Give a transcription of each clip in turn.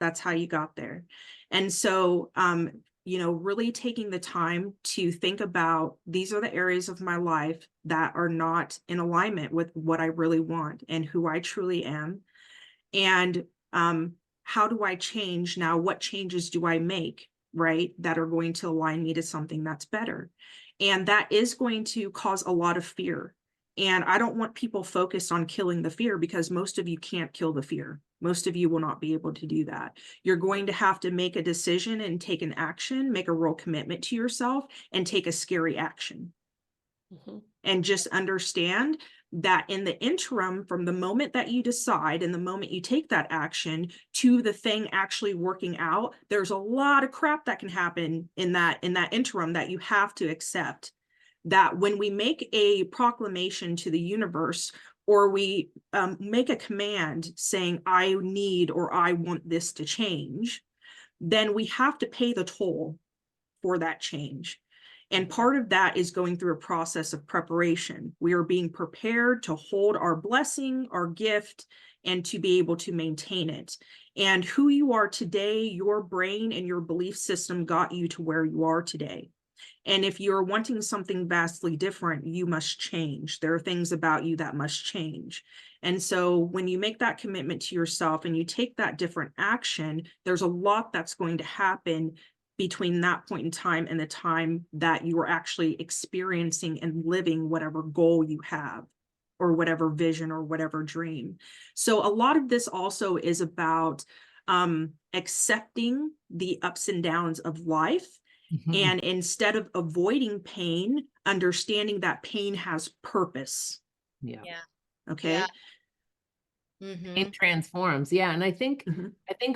That's how you got there. And so, really taking the time to think about, these are the areas of my life that are not in alignment with what I really want and who I truly am. And how do I change now? What changes do I make, right, that are going to align me to something that's better? And that is going to cause a lot of fear. And I don't want people focused on killing the fear, because most of you can't kill the fear. Most of you will not be able to do that. You're going to have to make a decision and take an action, make a real commitment to yourself, and take a scary action. And just understand that in the interim, from the moment that you decide and the moment you take that action to the thing actually working out, there's a lot of crap that can happen in that interim that you have to accept. That when we make a proclamation to the universe, or we make a command saying, I need or I want this to change, then we have to pay the toll for that change. And part of that is going through a process of preparation. We are being prepared to hold our blessing, our gift, and to be able to maintain it. And who you are today, your brain and your belief system got you to where you are today. And if you're wanting something vastly different, you must change. There are things about you that must change. And so when you make that commitment to yourself and you take that different action, there's a lot that's going to happen between that point in time and the time that you are actually experiencing and living whatever goal you have, or whatever vision or whatever dream. So a lot of this also is about accepting the ups and downs of life. And instead of avoiding pain, understanding that pain has purpose. Yeah. Okay. Yeah. It transforms. Yeah. And I think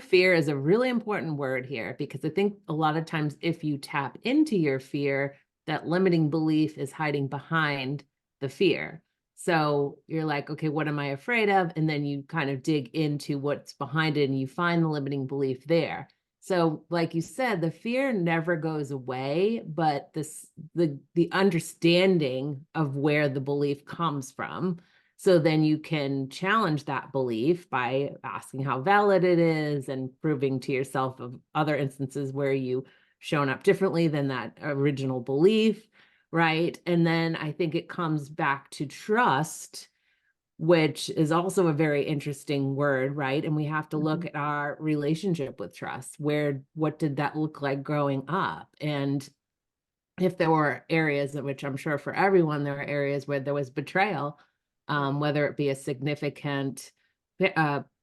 fear is a really important word here, because I think a lot of times if you tap into your fear, that limiting belief is hiding behind the fear. So you're like, okay, what am I afraid of? And then you kind of dig into what's behind it and you find the limiting belief there. So like you said, the fear never goes away, but the understanding of where the belief comes from. So then you can challenge that belief by asking how valid it is and proving to yourself of other instances where you shown up differently than that original belief, right? And then I think it comes back to trust, which is also a very interesting word, right? And we have to look at our relationship with trust. What did that look like growing up? And if there were areas in which, I'm sure for everyone, there are areas where there was betrayal, whether it be a significant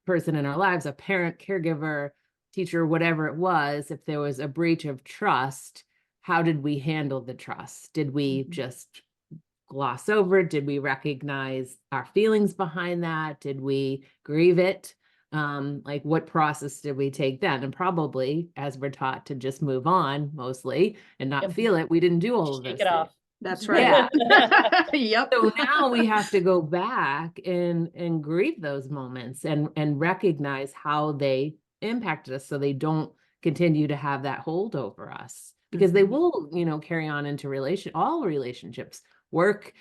person in our lives, a parent, caregiver, teacher, whatever it was, if there was a breach of trust, how did we handle the trust? Did we just gloss over? Did we recognize our feelings behind that? Did we grieve it? Like what process did we take then? And probably, as we're taught to just move on mostly and not feel it, we didn't do all of those Shake it off. That's right. Yeah. Yep. So now we have to go back and grieve those moments and recognize how they impacted us, so they don't continue to have that hold over us, because they will, carry on into all relationships, work,